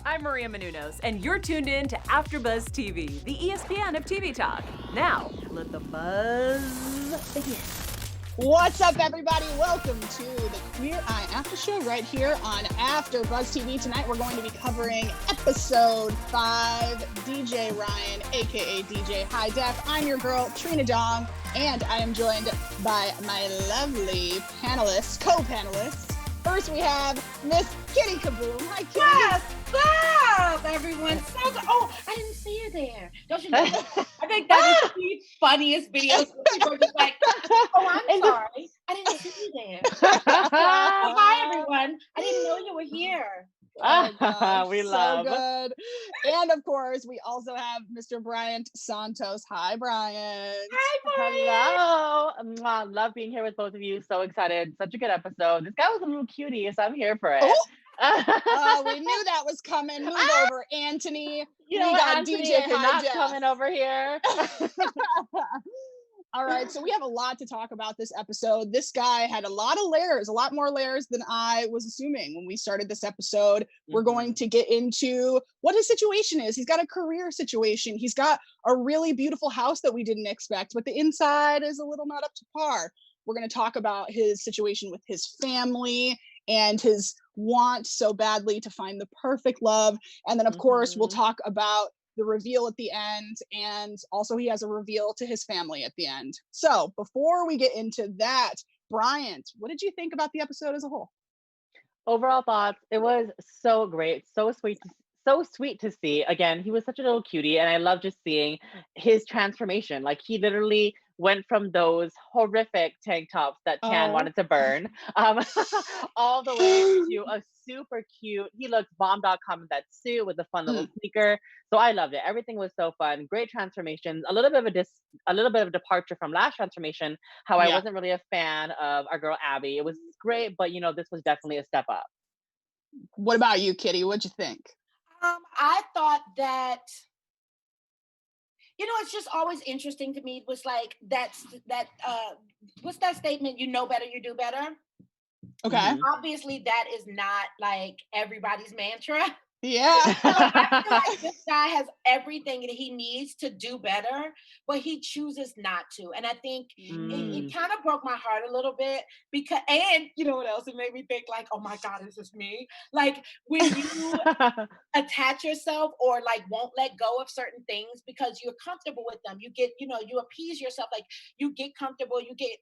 I'm Maria Menounos, and you're tuned in to AfterBuzz TV, the ESPN of TV talk. Now, let the buzz begin. What's up, everybody? Welcome to the Queer Eye After Show right here on AfterBuzz TV. Tonight, we're going to be covering episode 5, DJ Ryan, aka DJ High Def. I'm your girl, Trina Dong, and I am joined by my lovely panelists, co-panelists. First, we have Miss Kitty Kaboom. Hi, Kitty. What's up, everyone? Oh, I didn't see you there. Don't you know? I think that is the funniest video. People are just like, oh, I'm sorry. I didn't see you there. Hi, everyone. I didn't know you were here. Oh, gosh, we so love. good. And of course, we also have Mr. Bryant Santos. Hi, Bryant. Hi, Bryant. Hello. Love being here with both of you. So excited. Such a good episode. This guy was a little cutie, so I'm here for it. We knew that was coming. Move over, Anthony. You know we what, got Anthony, DJ you're High not Def coming over here. All right, so we have a lot to talk about this episode. This guy had a lot of layers, a lot more layers than I was assuming when we started this episode. We're going to get into what his situation is. He's got a career situation. He's got a really beautiful house that we didn't expect, but the inside is a little not up to par. We're going to talk about his situation with his family and his want so badly to find the perfect love. And then, of course, we'll talk about the reveal at the end, and also he has a reveal to his family at the end. So before we get into that, Bryant, what did you think about the episode as a whole? Overall thoughts, it was so great, so sweet to see. Again, he was such a little cutie, and I love just seeing his transformation. Like, he literally went from those horrific tank tops that Tan wanted to burn, all the way to a super cute, he looked bomb.com in that suit with a fun little sneaker. So I loved it. Everything was so fun. Great transformations. A little bit of a departure from last transformation, how I wasn't really a fan of our girl Abby. It was great, but this was definitely a step up. What about you, Kitty? What'd you think? I thought that, it's just always interesting to me. It was like what's that statement? You know better, you do better. Okay. Obviously, that is not like everybody's mantra. Yeah. So I feel like this guy has everything that he needs to do better, but he chooses not to. And I think it kind of broke my heart a little bit because, and you know what else? It made me think like, oh my God, is this me? Like when you attach yourself or like won't let go of certain things because you're comfortable with them, you get, you appease yourself, like you get comfortable, you get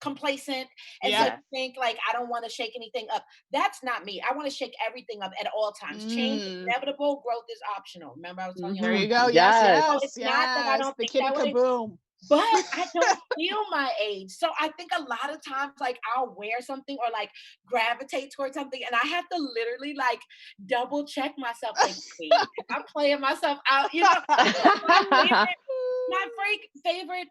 complacent, and so you think like, I don't want to shake anything up. That's not me. I want to shake everything up at all times. Change is inevitable, growth is optional. Remember, I was telling you. There you go. Yes. So it's not that I don't think Kitty that way, Kaboom. but I don't feel my age. So I think a lot of times, like I'll wear something or like gravitate towards something, and I have to literally like double check myself. Like, wait, if I'm playing myself out, my favorite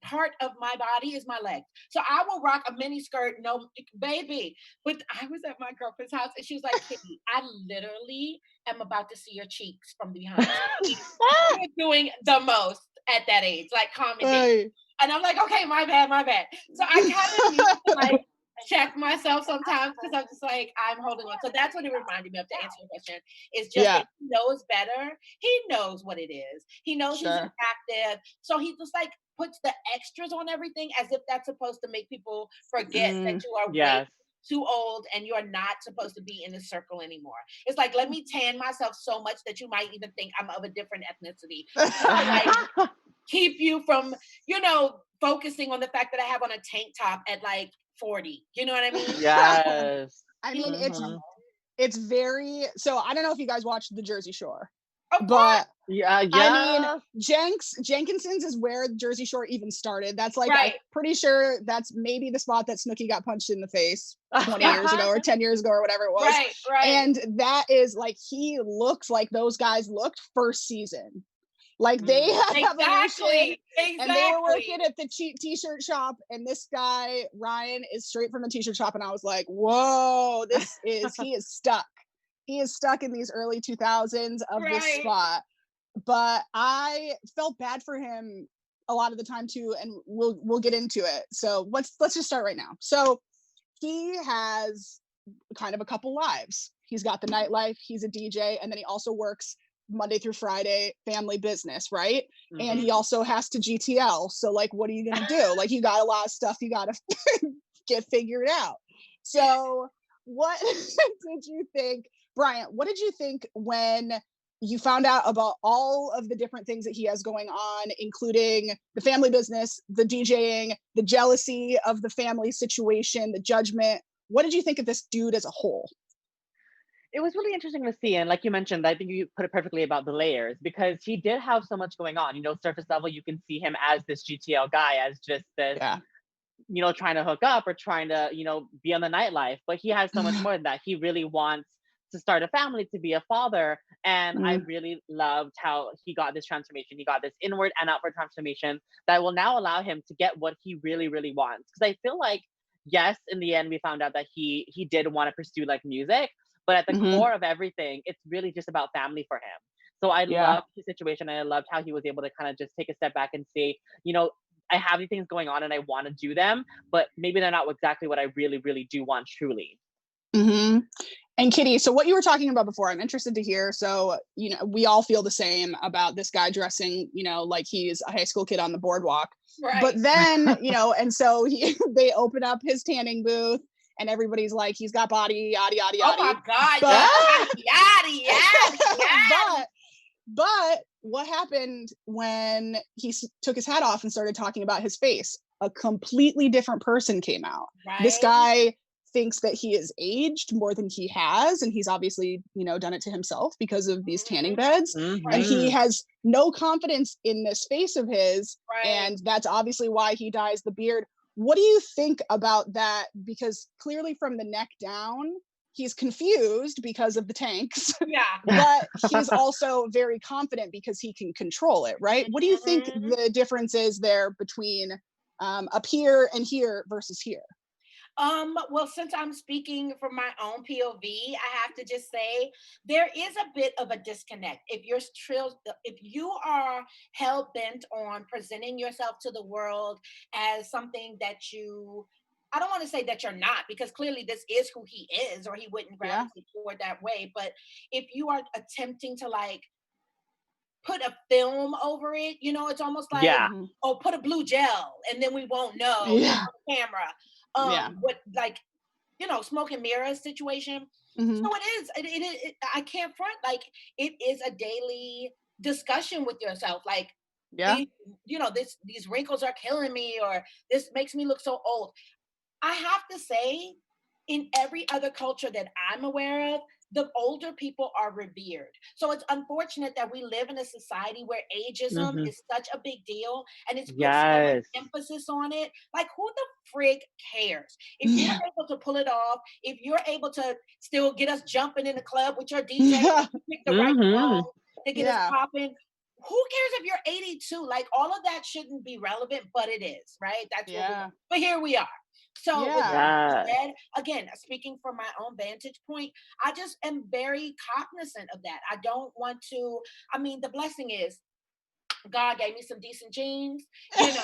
part of my body is my leg. So I will rock a mini skirt, no baby. But I was at my girlfriend's house and she was like, Kitty, I literally am about to see your cheeks from behind. You're doing the most at that age, like comment. And I'm like, okay, my bad. So I kind of need to like check myself sometimes because I'm just like, I'm holding on. So that's what it reminded me of, to answer your question. It's just that he knows better. He knows what it is. He knows he's attractive. So he just like puts the extras on everything as if that's supposed to make people forget that you are way too old and you are not supposed to be in the circle anymore. It's like, let me tan myself so much that you might even think I'm of a different ethnicity. Like, keep you from, focusing on the fact that I have on a tank top at like 40. You know what I mean? Yes. I mean, it's very, so I don't know if you guys watched The Jersey Shore. Of but yeah. I mean, Jenkinson's is where Jersey Shore even started. That's like, I'm pretty sure that's maybe the spot that Snooki got punched in the face 20 years ago or 10 years ago or whatever it was. Right. And that is like, he looks like those guys looked first season. Like they have exactly. And they were working at the cheap t-shirt shop, and this guy, Ryan, is straight from the t-shirt shop, and I was like, whoa, he is stuck. He is stuck in these early 2000s of this spot. But I felt bad for him a lot of the time too, and we'll get into it. So let's just start right now. So he has kind of a couple lives. He's got the nightlife, he's a DJ, and then he also works Monday through Friday, family business, right? And he also has to GTL. So like, what are you gonna do? Like, you got a lot of stuff you gotta get figured out. So what did you think, Bryant, what did you think when you found out about all of the different things that he has going on, including the family business, the DJing, the jealousy of the family situation, the judgment? What did you think of this dude as a whole? It was really interesting to see. And like you mentioned, I think you put it perfectly about the layers, because he did have so much going on. Surface level, you can see him as this GTL guy, as just this, trying to hook up or trying to, be on the nightlife. But he has so much more than that. He really wants to start a family, to be a father. And I really loved how he got this transformation. He got this inward and outward transformation that will now allow him to get what he really, really wants. Because I feel like, yes, in the end, we found out that he did want to pursue like music, but at the core of everything, it's really just about family for him. So I loved the situation, and I loved how he was able to kind of just take a step back and say, I have these things going on and I want to do them, but maybe they're not exactly what I really, really do want truly. And Kitty, so what you were talking about before, I'm interested to hear. So, we all feel the same about this guy dressing, like he's a high school kid on the boardwalk. Right. But then, and so they open up his tanning booth and everybody's like, he's got body, yada, yada, yada. Oh my God. But, Yada, yada. But what happened when he took his hat off and started talking about his face? A completely different person came out. Right. This guy thinks that he is aged more than he has, and he's obviously done it to himself because of these tanning beds, and he has no confidence in this face of his, and that's obviously why he dyes the beard. What do you think about that? Because clearly from the neck down, he's confused because of the tanks. But he's also very confident because he can control it, right? What do you think the difference is there between up here and here versus here? Well, since I'm speaking from my own POV, I have to just say there is a bit of a disconnect. If you are hell bent on presenting yourself to the world as something that I don't want to say that you're not, because clearly this is who he is, or he wouldn't gravitate toward that way. But if you are attempting to like put a film over it, it's almost like, oh, put a blue gel and then we won't know on the camera. What, like, smoke and mirror situation. So it is. I can't front. Like, it is a daily discussion with yourself. Like, these wrinkles are killing me, or this makes me look so old. I have to say, in every other culture that I'm aware of, the older people are revered. So it's unfortunate that we live in a society where ageism is such a big deal, and it's put so much emphasis on it. Like, who the frig cares? If you're able to pull it off, if you're able to still get us jumping in the club with your DJ, pick the right song to get us popping, who cares if you're 82? Like, all of that shouldn't be relevant, but it is, right? That's what but here we are. So with that said, again, speaking from my own vantage point, I just am very cognizant of that. I don't want to, the blessing is God gave me some decent genes, and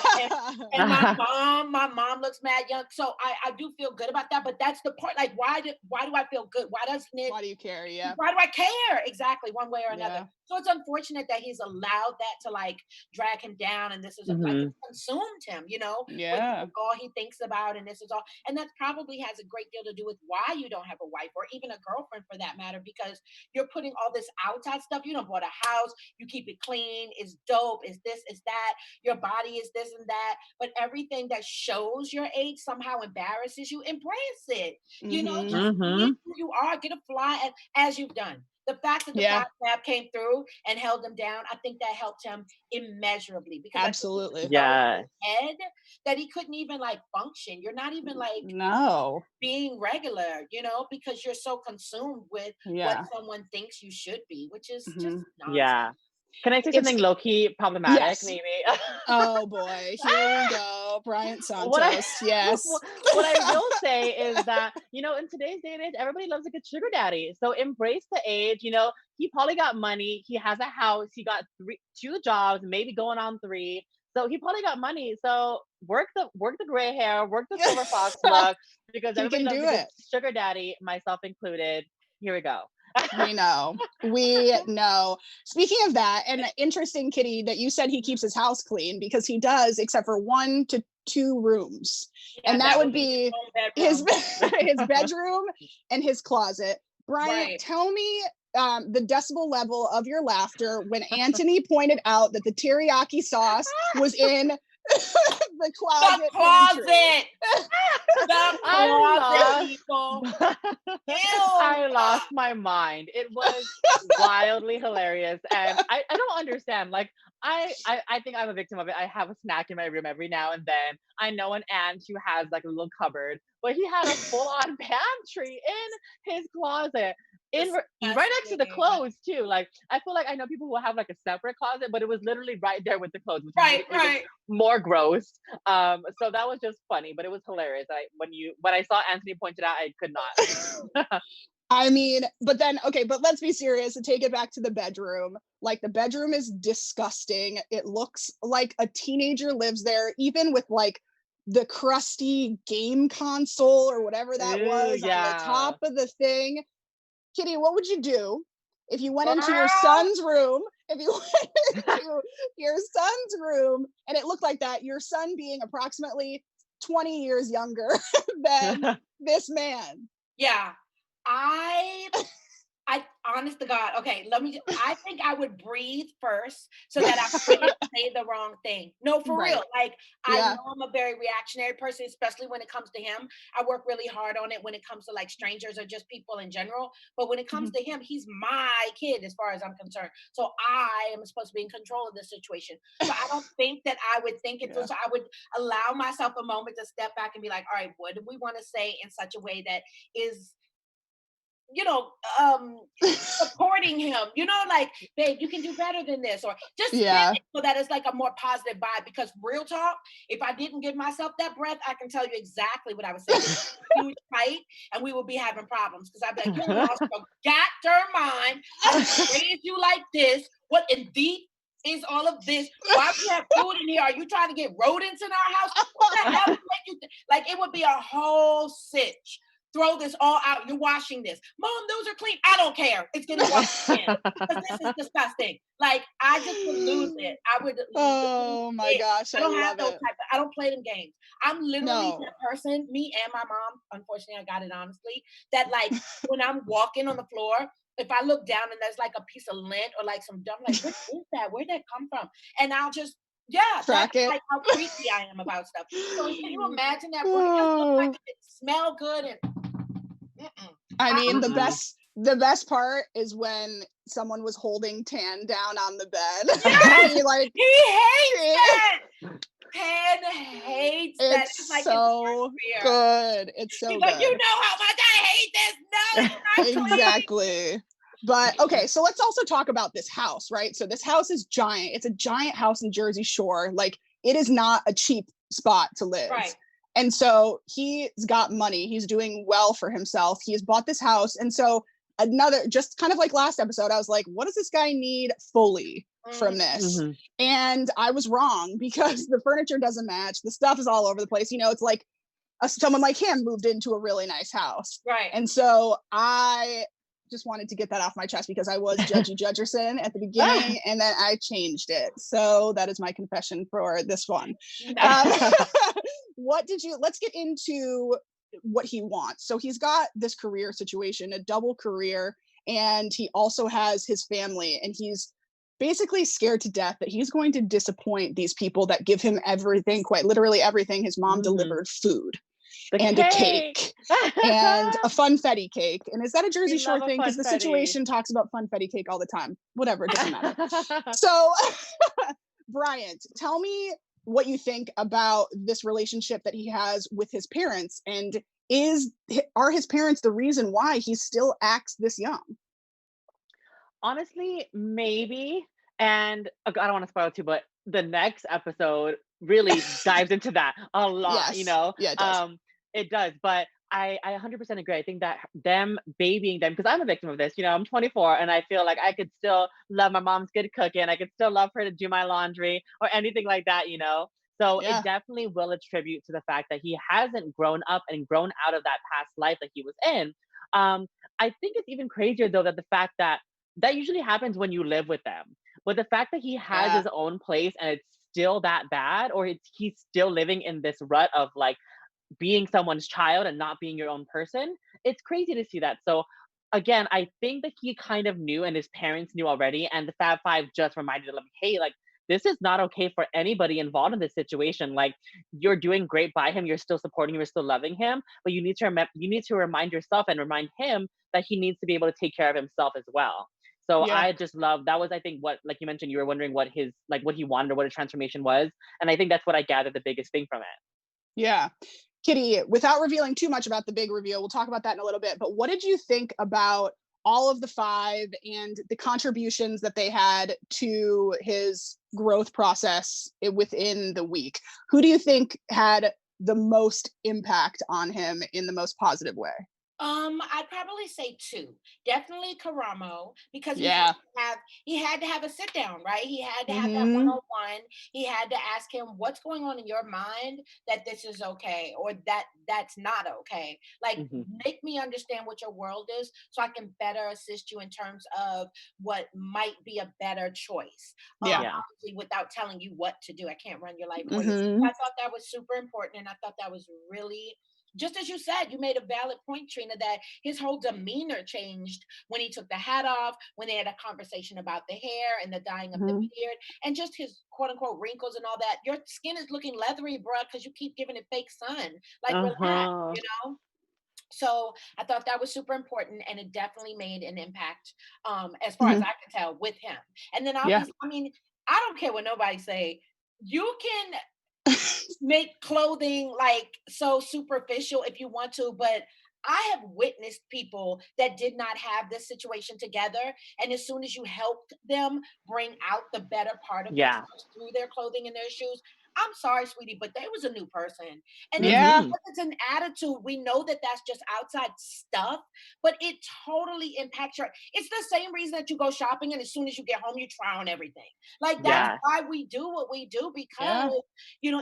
my mom looks mad young. So I do feel good about that. But that's the part, like, why do I feel good? Why do you care? Yeah. Why do I care? Exactly, one way or another. So it's unfortunate that he's allowed that to like drag him down, and this is like it's consumed him, with all he thinks about, and this is all, and that probably has a great deal to do with why you don't have a wife or even a girlfriend for that matter, because you're putting all this outside stuff. You don't bought a house, you keep it clean, it's dope, is this, is that, your body is this and that, but everything that shows your age somehow embarrasses you. Embrace it, just be who you are, get a fly as you've done. The fact that the snap came through and held him down, I think that helped him immeasurably, because absolutely head that he couldn't even like function. You're not even like being regular, because you're so consumed with what someone thinks you should be, which is just nonsense. Can I say something low-key problematic, maybe? Oh boy, here we go. Bryant Santos, What I will say is that, in today's day and age, everybody loves a good sugar daddy. So embrace the age, he probably got money, he has a house, he got 2 jobs, maybe going on 3. So he probably got money. So work the gray hair, work the silver fox look, because everybody loves a good sugar daddy, myself included. here we go. We know. We know. Speaking of that, and interesting, Kitty, that you said he keeps his house clean, because he does, except for 1 to 2 rooms. Yeah, And that would his be own his bedroom. his bedroom and his closet. Bryant, Right. tell me the decibel level of your laughter when Anthony pointed out that the teriyaki sauce was in the closet. The pantry. closet. The closet, people. I Ew. lost my mind. It was wildly hilarious, and I don't understand. Like I think I'm a victim of it. I have a snack in my room every now and then. I know an aunt who has like a little cupboard, but he had a full on pantry in his closet. Right next to the Disgusting. clothes too. Like I feel like I know people who have like a separate closet, but it was literally right there with the clothes, which Right, made it even right. more gross. So that was just funny, but it was hilarious. When I saw Anthony point it out, I could not. I mean, but then, okay, but let's be serious and take it back to the bedroom. Like, the bedroom is disgusting. It looks like a teenager lives there, even with like the crusty game console or whatever that Ooh, was on the yeah. top of the thing. Kitty, what would you do if you went into your Girl. son's room? If you went into your son's room and it looked like that, your son being approximately 20 years younger than this man. Yeah. I honest to God, okay, I think I would breathe first so that I wouldn't say the wrong thing. No, for Right. real. Like, I Yeah. know I'm a very reactionary person, especially when it comes to him. I work really hard on it when it comes to like strangers or just people in general. But when it comes to him, he's my kid as far as I'm concerned. So I am supposed to be in control of this situation. So I don't think that I would think it through. Yeah. So I would allow myself a moment to step back and be like, all right, what do we want to say in such a way that is, supporting him, like, babe, you can do better than this, or just spin Yeah. it so that it's like a more positive vibe. Because real talk, if I didn't give myself that breath, I can tell you exactly what I would say. Huge fight, and we would be having problems because I'd be like, you lost your goddamn mind. I didn't raise you like this. What indeed is all of this? Why do we have food in here? Are you trying to get rodents in our house? What the hell would make you like? It would be a whole sitch. Throw this all out. You're washing this. Mom, those are clean. I don't care. It's getting washed again. Because this is disgusting. Like, I just would lose it. I would lose Oh my it. gosh, I I don't have love those it. I don't play them games. I'm literally No. that person, me and my mom, unfortunately, I got it honestly, that like when I'm walking on the floor, if I look down and there's like a piece of lint or like some dumb, like, what is that? Where'd that come from? And I'll just, yeah, Track that's it. like how freaky I am about stuff. So can you imagine that? What it look like? It smell good and I mean, the Mm-mm. best part is when someone was holding Tan down on the bed. Yes! He, like, He hates that. Tan hates that. it's It's like so his good. It's so He's like, you good. know how much I hate this. No, it's not clean. Exactly. But okay, so let's also talk about this house, right? So this house is giant. It's a giant house in Jersey Shore. Like, it is not a cheap spot to live. Right. And so he's got money. He's doing well for himself. He has bought this house. And so just kind of like last episode, I was like, what does this guy need fully from this? Mhm. And I was wrong, because the furniture doesn't match. The stuff is all over the place. It's like someone like him moved into a really nice house. Right. And so I just wanted to get that off my chest, because I was Judgy Judgerson at the beginning, and then I changed it. So that is my confession for this one. Let's get into what he wants. So he's got this career situation, a double career, and he also has his family, and he's basically scared to death that he's going to disappoint these people that give him everything, quite literally everything. His mom delivered food and a cake and a funfetti cake. And is that a Jersey Shore thing? Because the situation talks about funfetti cake all the time. Whatever, it doesn't matter. So, Bryant, tell me what you think about this relationship that he has with his parents, and are his parents the reason why he still acts this young? Honestly, maybe. And I don't want to spoil too, but the next episode really dives into that a lot, Yes. Yeah, it does. It does. But I 100% agree. I think that them babying them, because I'm a victim of this, I'm 24 and I feel like I could still love my mom's good cooking. I could still love her to do my laundry or anything like that. So Yeah. it definitely will attribute to the fact that he hasn't grown up and grown out of that past life that he was in. I think it's even crazier though that the fact that that usually happens when you live with them. But the fact that he has Yeah. his own place and it's still that bad, or he's still living in this rut of like being someone's child and not being your own person, it's crazy to see that. So again, I think that he kind of knew and his parents knew already, and the Fab Five just reminded him, hey, like this is not okay for anybody involved in this situation. Like you're doing great by him, you're still supporting him, you're still loving him, but you need to remind yourself and remind him that he needs to be able to take care of himself as well. So Yeah. I just love that was I think what like you mentioned you were wondering what his like what he wanted or what his transformation was, and I think that's what I gathered the biggest thing from it. Yeah. Kitty, without revealing too much about the big reveal, we'll talk about that in a little bit, but what did you think about all of the five and the contributions that they had to his growth process within the week? Who do you think had the most impact on him in the most positive way? I'd probably say two. Definitely Karamo, because Yeah. he had to have a sit down, right? He had to have that Mhm. one-on-one. He had to ask him what's going on in your mind that this is okay or that's not okay. Like Hmm. make me understand what your world is so I can better assist you in terms of what might be a better choice. Yeah. Yeah. Obviously without telling you what to do. I can't run your life for you. Mhm. I thought that was super important and I thought that was really just as you said, you made a valid point, Trina, that his whole demeanor changed when he took the hat off, when they had a conversation about the hair and the dyeing of the Mhm. beard, and just his quote unquote wrinkles and all that. Your skin is looking leathery, bro, because you keep giving it fake sun. Like, relax, Uh-huh. you know? So I thought that was super important and it definitely made an impact as far as Mhm. I could tell with him. And then Yeah. obviously, I mean, I don't care what nobody say. You can make clothing like so superficial if you want to, but I have witnessed people that did not have this situation together. And as soon as you helped them bring out the better part of Yeah. themselves through their clothing and their shoes, I'm sorry, sweetie, but they was a new person. And it's Yeah. Hmm. because it's an attitude. We know that that's just outside stuff, but it totally impacts your. It's the same reason that you go shopping, and as soon as you get home, you try on everything. Like that's Yes. why we do what we do Yeah. because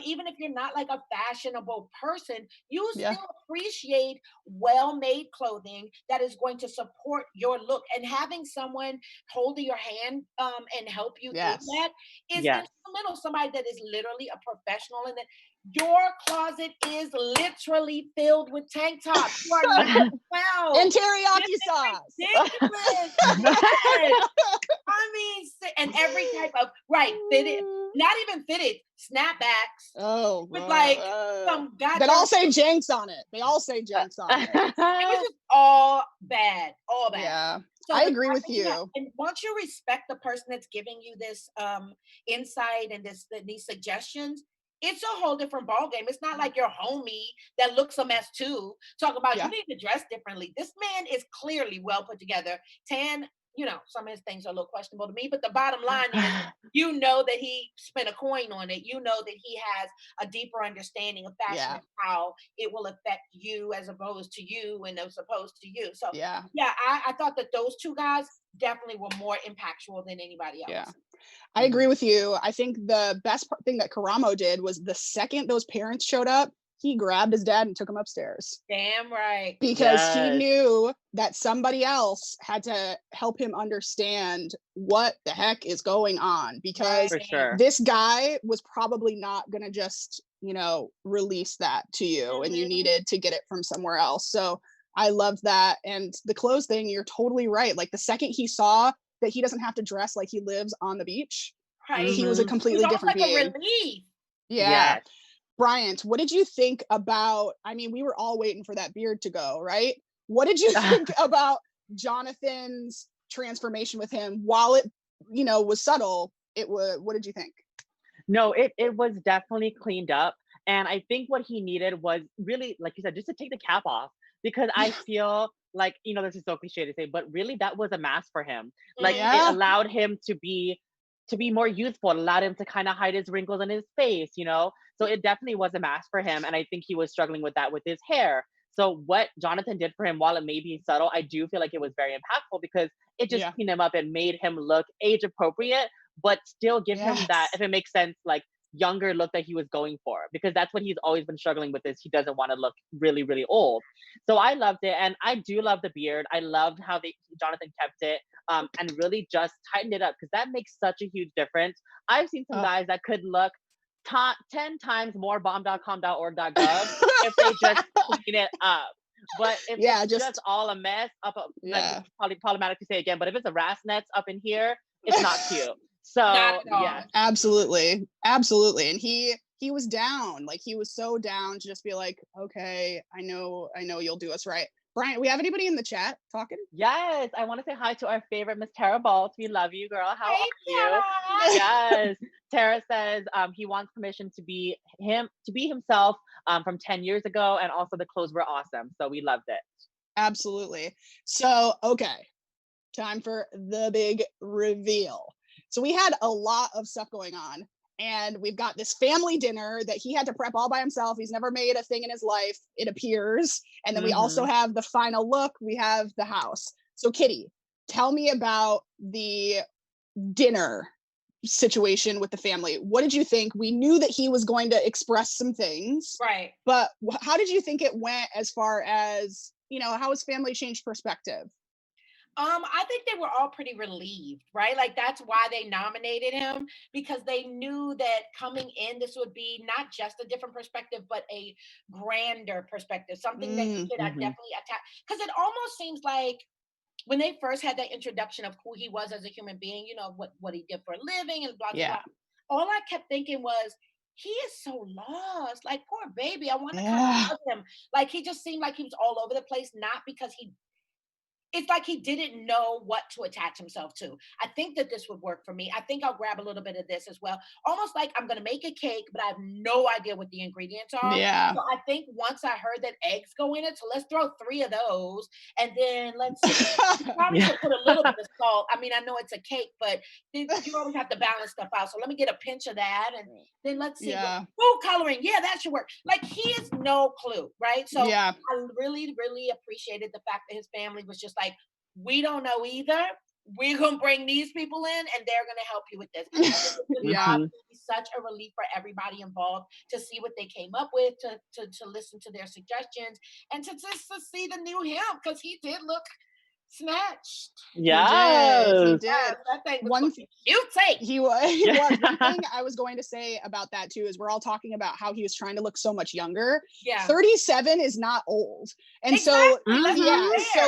even if you're not like a fashionable person, you Yeah. still appreciate well-made clothing that is going to support your look. And having someone holding your hand and help you through Yes. that is Yes. instrumental. Somebody that is literally a professional and that your closet is literally filled with tank tops. You are not well. And This teriyaki is sauce. ridiculous. Yes. I mean, and every type of right fitted, not even fitted snapbacks Oh, with like some that all goddamn. say Jenks on it. They all say Jenks on it. It was just all bad, all bad. Yeah, So I the agree fact with that you have, you. and once you respect the person that's giving you this insight and these suggestions, it's a whole different ball game. It's not like your homie that looks a mess too. Talk about you Yeah. need to dress differently. This man is clearly well put together. Tan, some of his things are a little questionable to me, but the bottom line is that he spent a coin on it. You know that he has a deeper understanding of fashion Yeah. and how it will affect you as opposed to you and as opposed to you. So Yeah. yeah, I thought that those two guys definitely were more impactful than anybody Yeah. else. I agree with you. I think the best thing that Karamo did was the second those parents showed up, he grabbed his dad and took him upstairs Damn right. because he Yes. knew that somebody else had to help him understand what the heck is going on because For sure. this guy was probably not going to just, release that to you and you Mhm. needed to get it from somewhere else. So I loved that. And the clothes thing, you're totally right. Like the second he saw that he doesn't have to dress like he lives on the beach, Right. he was a Hmm. It was completely almost different like a being. relief. Yeah. Yes. Bryant, what did you think about? I mean, we were all waiting for that beard to go, right? What did you think about Jonathan's transformation with him? While it, was subtle, what did you think? No, it was definitely cleaned up. And I think what he needed was really, like you said, just to take the cap off. Because I Yeah. feel like, this is so cliche to say, but really that was a mask for him. Like it Yeah. allowed him to be more youthful, it allowed him to kind of hide his wrinkles on his face. So it definitely was a mask for him. And I think he was struggling with that with his hair. So what Jonathan did for him, while it may be subtle, I do feel like it was very impactful because it just Yeah. cleaned him up and made him look age appropriate, but still give him that, Yes. if it makes sense, like younger look that he was going for, because that's what he's always been struggling with, is he doesn't want to look really, really old. So I loved it. And I do love the beard. I loved how Jonathan kept it and really just tightened it up, because that makes such a huge difference. I've seen some guys that could look 10 times more bomb.com.org.gov if they just clean it up. But if it's just all a mess up, like, it's probably problematic to say again, but if it's a ras nets up in here, it's not cute. So yeah, absolutely. And he was down, like he was so down to just be like, okay, I know you'll do us right. Bryant, we have anybody in the chat talking? Yes, I want to say hi to our favorite Miss Tara Baltz. We love you, girl. How Hey, are Tara. you? Yes. Tara says he wants permission to be himself from 10 years ago, and also the clothes were awesome. So we loved it. Absolutely. So, okay, time for the big reveal. So we had a lot of stuff going on, and we've got this family dinner that he had to prep all by himself. He's never made a thing in his life, it appears. And then we also have the final look. We have the house. So Kitty, tell me about the dinner situation with the family. What did you think? We knew that he was going to express some things, right? But how did you think it went, as far as, how his family changed perspective? I think they were all pretty relieved, right? Like, that's why they nominated him, because they knew that coming in, this would be not just a different perspective, but a grander perspective, something that you could definitely attack. Because it almost seems like when they first had that introduction of who he was as a human being, what he did for a living and blah, blah, blah. All I kept thinking was, he is so lost. Like, poor baby. I want to kind of hug him. Like, he just seemed like he was all over the place, not because it's like he didn't know what to attach himself to. I think that this would work for me. I think I'll grab a little bit of this as well. Almost like I'm going to make a cake, but I have no idea what the ingredients are. Yeah. So I think once I heard that eggs go in it, so let's throw 3 of those. And then let's probably should put a little bit of salt. I mean, I know it's a cake, but you always have to balance stuff out. So let me get a pinch of that. And then let's see. Food coloring. Yeah, that should work. Like, he has no clue, right? So I really, really appreciated the fact that his family was just like, we don't know either. We're gonna bring these people in, and they're gonna help you with this. It's such a relief for everybody involved to see what they came up with, to listen to their suggestions, and to just to see the new him, because he did look snatched. Yes. He did. That thing was cute. He was. One thing I was going to say about that too is we're all talking about how he was trying to look so much younger. 37 is not old. And so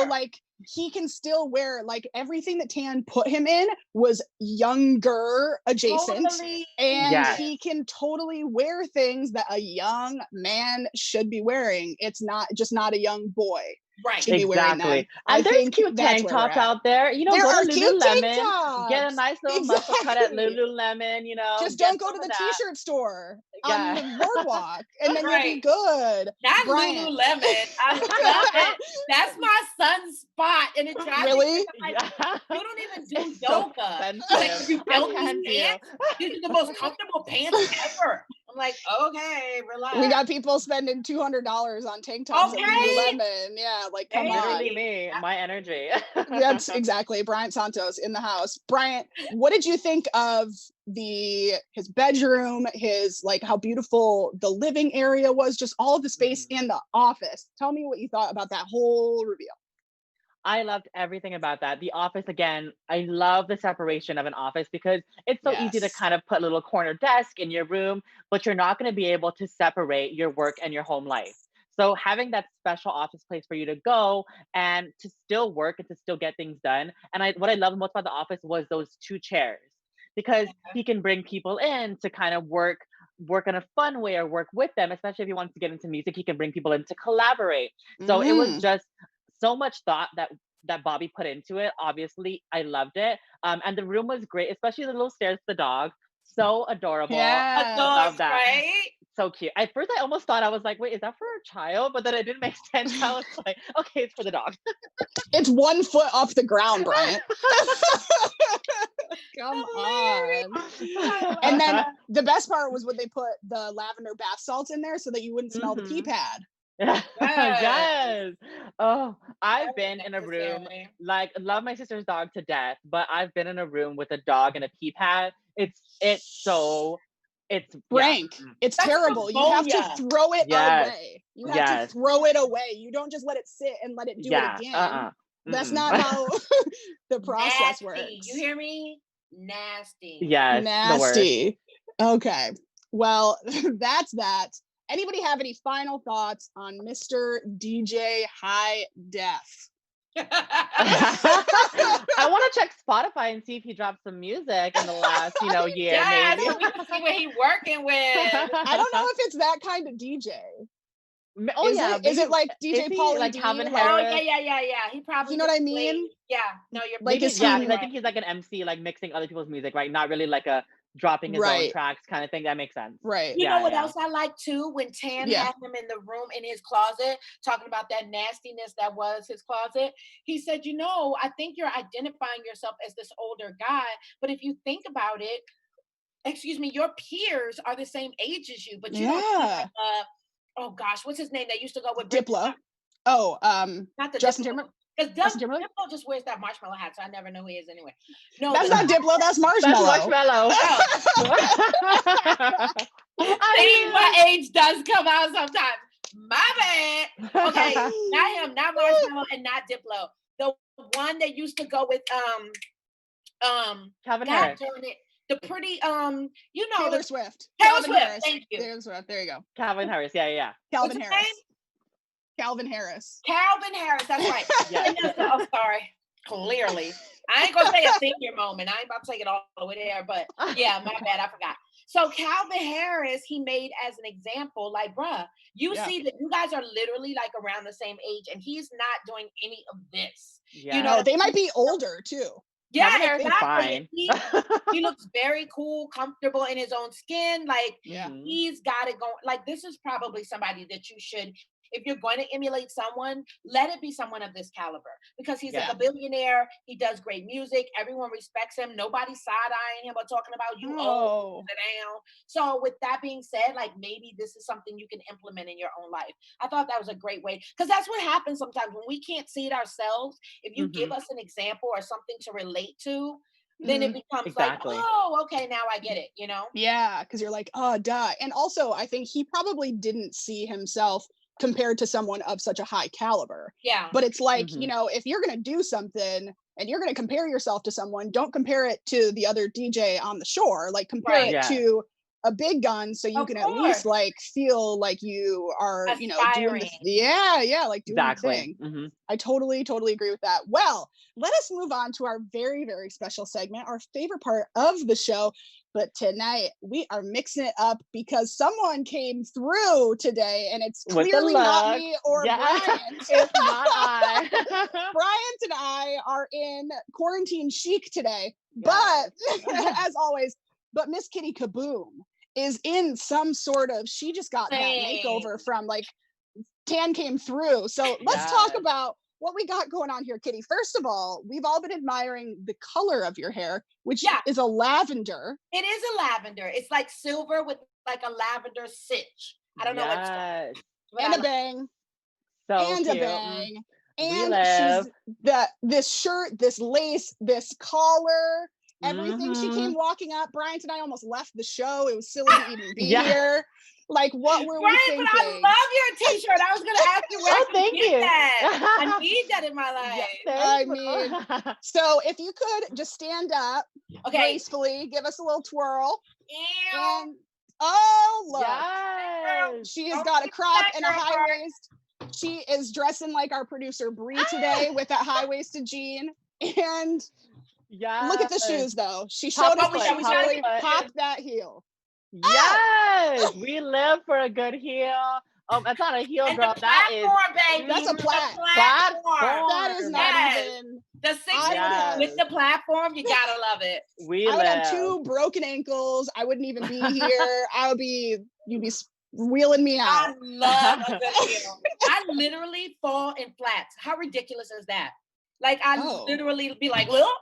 like, he can still wear, like, everything that Tan put him in was younger adjacent. And he can totally wear things that a young man should be wearing. It's not a young boy. Right. To be wearing them. And there's cute tank tops out there. Go to Lululemon. Get a nice little muscle cut at Lululemon, Just don't go to the t-shirt store on the boardwalk, and then you'll be good. Not Lululemon. I love it. That's my son's spot. And it drives really? Like, you don't even do yoga. Like, you built these pants. These are the most comfortable pants ever. I'm like, okay, relax. We got people spending $200 on tank tops at Lululemon. Yeah, like, come on. Literally me, my energy. That's exactly. Bryant Santos in the house. Bryant, what did you think of his bedroom, his, like, how beautiful the living area was, just all of the space in the office? Tell me what you thought about that whole reveal. I loved everything about that. The office, again, I love the separation of an office, because it's so easy to kind of put a little corner desk in your room, but you're not going to be able to separate your work and your home life. So having that special office place for you to go and to still work and to still get things done. And what I love most about the office was those 2 chairs, because he can bring people in to kind of work in a fun way, or work with them, especially if he wants to get into music. He can bring people in to collaborate. So it was just so much thought that Bobby put into it. Obviously, I loved it. And the room was great, especially the little stairs to the dog. So adorable. Yeah, love that. Right? So cute. At first, I almost thought, I was like, wait, is that for a child? But then it didn't make sense. I was like, okay, it's for the dog. It's 1 foot off the ground, Bryant. Come on. And then the best part was when they put the lavender bath salts in there so that you wouldn't smell the pee pad. Yes. Oh, I've been in a room, like, love my sister's dog to death, but I've been in a room with a dog and a pee pad. It's so It's Frank. It's That's terrible. You have to pneumonia. throw it Yes. away. You have Yes. to throw it away. You don't just let it sit and let it do it again. That's not how the process Nasty. works. You hear me? Nasty. Yes. Nasty. Okay. Well, that's that. Anybody have any final thoughts on Mr. DJ High Def? I want to check Spotify and see if he dropped some music in the last, year, Yes, maybe. so we can see what he working with. I don't know if it's that kind of DJ. Oh Is yeah, it, is it like DJ is he Pauly like D? Calvin Oh Harris? yeah. He probably You know what I just mean? played- Yeah, no, you're Like, Maybe, is yeah, he- because I think he's like an MC, like mixing other people's music, right? Not really like a dropping his own Right. tracks kind of thing. That makes sense. Right. You Yeah, know what yeah. else I like too? When Tan Yeah. had him in the room in his closet, talking about that nastiness that was his closet. He said, I think you're identifying yourself as this older guy, but if you think about it, your peers are the same age as you, but you don't see like oh gosh, what's his name that used to go with Diplo. Oh, not the Justin Diplo. Timberlake. Because Justin Timberlake? Diplo just wears that marshmallow hat, so I never know who he is anyway. No, That's not Diplo. That's Marshmallow. That's Marshmallow. See, my age does come out sometimes. My bad. Okay, not him, not Marshmallow, and not Diplo. The one that used to go with Calvin God Harris. darn it, the pretty Taylor Swift. Taylor Calvin Swift. Harris. Thank you. Taylor Swift. There you go. Calvin Harris. Yeah. Calvin What's his Harris. name? Calvin Harris. Calvin Harris. That's right. Yeah. And oh, sorry. Clearly, I ain't gonna say a senior moment. I ain't about to take it all the way there, but yeah, my bad. I forgot. So Calvin Harris, he made as an example, like, bruh, you see that you guys are literally like around the same age, and he's not doing any of this. Yeah. No, they might be older too. Yeah, Calvin Harris is exactly. fine. He looks very cool, comfortable in his own skin. Like Yeah. he's got it going. Like this is probably somebody that you should, if you're going to emulate someone, let it be someone of this caliber because he's a billionaire. He does great music. Everyone respects him. Nobody's side-eyeing him or talking about you. Oh, sit down. So with that being said, like maybe this is something you can implement in your own life. I thought that was a great way because that's what happens sometimes when we can't see it ourselves. If you give us an example or something to relate to, then it becomes like, oh, okay, now I get it, Yeah, because you're like, oh, duh. And also, I think he probably didn't see himself compared to someone of such a high caliber. Yeah. But it's like, if you're going to do something and you're going to compare yourself to someone, don't compare it to the other DJ on the shore. Like compare it to a big gun so you can at least like feel like you are, doing this. Yeah, like doing the thing. I totally agree with that. Well, let us move on to our very, very special segment, our favorite part of the show. But tonight we are mixing it up because someone came through today and it's clearly not me or Bryant. It's not I. Bryant and I are in quarantine chic today. But as always, but Miss Kitty Kaboom is in some sort of, she just got that makeover from like Tan came through. So let's talk about what we got going on here, Kitty. First of all, we've all been admiring the color of your hair, which is a lavender. It is a lavender. It's like silver with like a lavender stitch. I don't know what. And a bang. So and cute. A bang. And she's this shirt, this lace, this collar, everything. She came walking up. Bryant and I almost left the show. It was silly to even be here. Like, what were we thinking? But I love your t-shirt. I was going to ask you where you get that. I need that in my life. I mean, so if you could just stand up gracefully, give us a little twirl. And, look. Yes. She has got a crop and a high waist. She is dressing like our producer Bree today with that high-waisted jean. And look at the shoes, though. She showed us that she was really popped that heel. Yes, we live for a good heel. That's not a heel, girl. That is baby. That's a platform. That is not even the 6 with the platform. You gotta love it. I would have 2 broken ankles. I wouldn't even be here. You'd be wheeling me out. I love a good heel. I literally fall in flats. How ridiculous is that? Like I literally be like, well.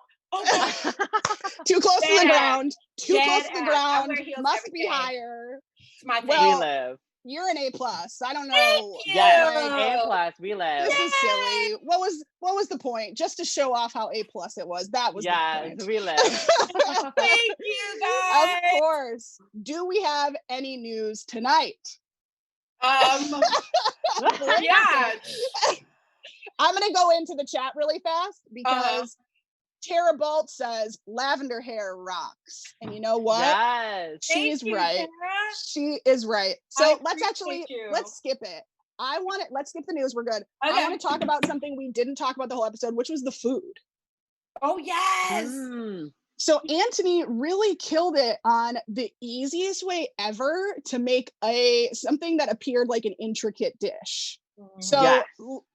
Too close to the ground. Too close to the ground. Must be higher. It's my well, you're an A+. I don't Thank know. you. Yes, A+, we live. This is silly. What was the point? Just to show off how A+ it was. That was the point. Yes, we live. Thank you, guys. Of course. Do we have any news tonight? Yeah. I'm gonna go into the chat really fast because Tara Bolt says lavender hair rocks. And you know what? Yes. She's Thank you, right. Tara. She is right. I So let's appreciate you. skip it. Let's skip the news. We're good. I Okay. want to talk about something we didn't talk about the whole episode, which was the food. Oh, yes. So Anthony really killed it on the easiest way ever to make something that appeared like an intricate dish. So Yes.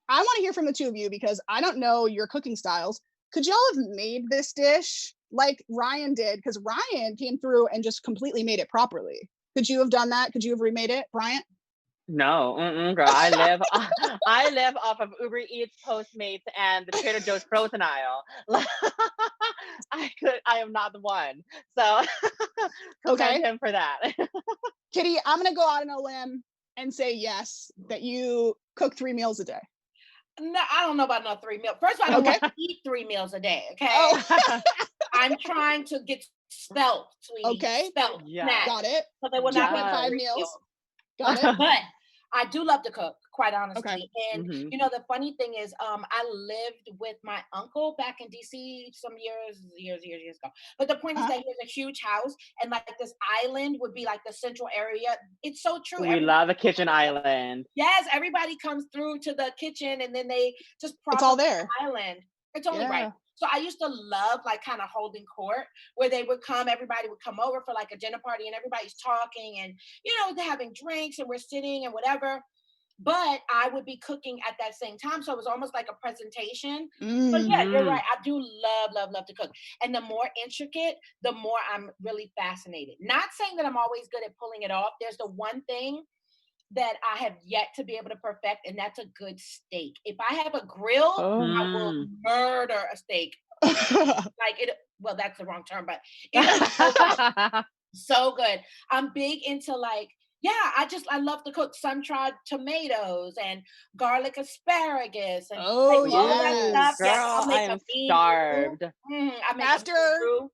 I want to hear from the two of you because I don't know your cooking styles. Could y'all have made this dish like Ryan did? Because Ryan came through and just completely made it properly. Could you have done that? Could you have remade it, Bryant? No, girl. I live off of Uber Eats, Postmates, and the Trader Joe's frozen aisle. I am not the one. So commend him for that. Kitty, I'm gonna go out on a limb and say yes, that you cook 3 meals a day. No, I don't know about no 3 meals. First of all, I don't want to eat 3 meals a day. Okay. Oh. I'm trying to get svelte, sweetie. Okay. Svelte. Yeah. Snacks. Got it. So they will not be 2.5 3 meals. Got it. But I do love to cook, quite honestly. Okay. And you know, the funny thing is, I lived with my uncle back in DC some years ago. But the point is that he has a huge house, and like this island would be like the central area. It's so true. We love a kitchen island. Yes, everybody comes through to the kitchen, and then they just prop It's all up the there. island. It's only right. So I used to love like kind of holding court where they would come, everybody would come over for like a dinner party and everybody's talking and, you know, they're having drinks and we're sitting and whatever. But I would be cooking at that same time. So it was almost like a presentation. But yeah, you're right. I do love to cook. And the more intricate, the more I'm really fascinated. Not saying that I'm always good at pulling it off. There's the one thing that I have yet to be able to perfect, and that's a good steak. If I have a grill, I will murder a steak. Like it, well, that's the wrong term, but it's so good. I'm big into like, I love to cook sun-dried tomatoes and garlic asparagus and all that stuff. Girl, I am starved.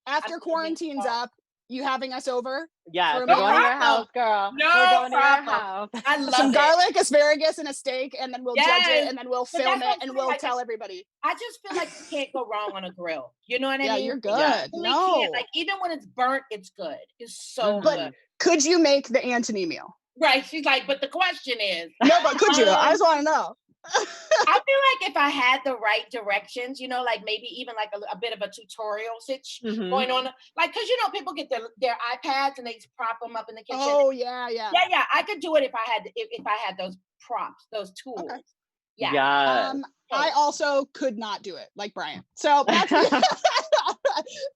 After quarantine's up, you having us over? Yeah, we're going to your house, girl. No we're going problem. to your house. I love some it. garlic, asparagus, and a steak, and then we'll judge it, and then we'll film it, and we'll tell everybody. I just feel like you can't go wrong on a grill. You know what I mean? Yeah, you're good. You really can't. Like even when it's burnt, it's good. It's so good. Could you make the Anthony meal? Right. She's like, but the question is. No, but could you? I just want to know. I feel like if I had the right directions, you know, like maybe even like a bit of a tutorial going on, like, cause you know, people get their iPads and they just prop them up in the kitchen. Oh yeah. I could do it if I had those props, those tools. Okay. Yeah. I also could not do it like Brian. So that's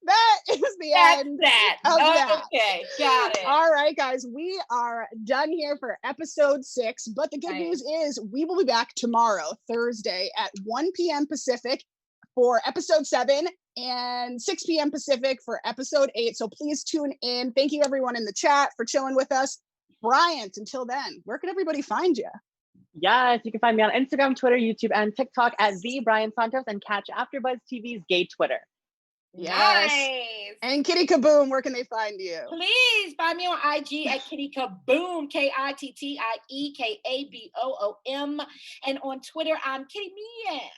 that is the end. Okay, got it. All right, guys, we are done here for episode 6. But the good news is we will be back tomorrow, Thursday, at 1 p.m. Pacific for episode 7 and 6 p.m. Pacific for episode 8. So please tune in. Thank you, everyone in the chat, for chilling with us. Bryant, until then, where can everybody find you? Yes, you can find me on Instagram, Twitter, YouTube, and TikTok at @TheBrianSantos and catch AfterBuzz TV's gay Twitter. Yes. Nice. And Kitty Kaboom, where can they find you? Please find me on IG at Kitty Kaboom, KITTIEKABOOM. And on Twitter, I'm Kitty Meow.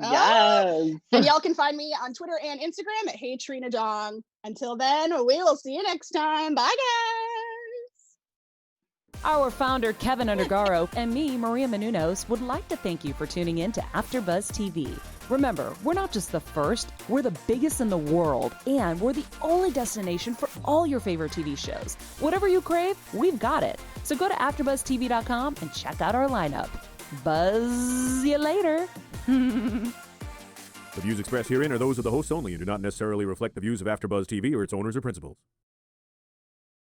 Yes. And y'all can find me on Twitter and Instagram at Hey Trina Dong. Until then, we will see you next time. Bye, guys. Our founder, Keven Undergaro, and me, Maria Menounos, would like to thank you for tuning in to AfterBuzz TV. Remember, we're not just the first, we're the biggest in the world, and we're the only destination for all your favorite TV shows. Whatever you crave, we've got it. So go to AfterBuzzTV.com and check out our lineup. Buzz you later. The views expressed herein are those of the hosts only and do not necessarily reflect the views of AfterBuzz TV or its owners or principals.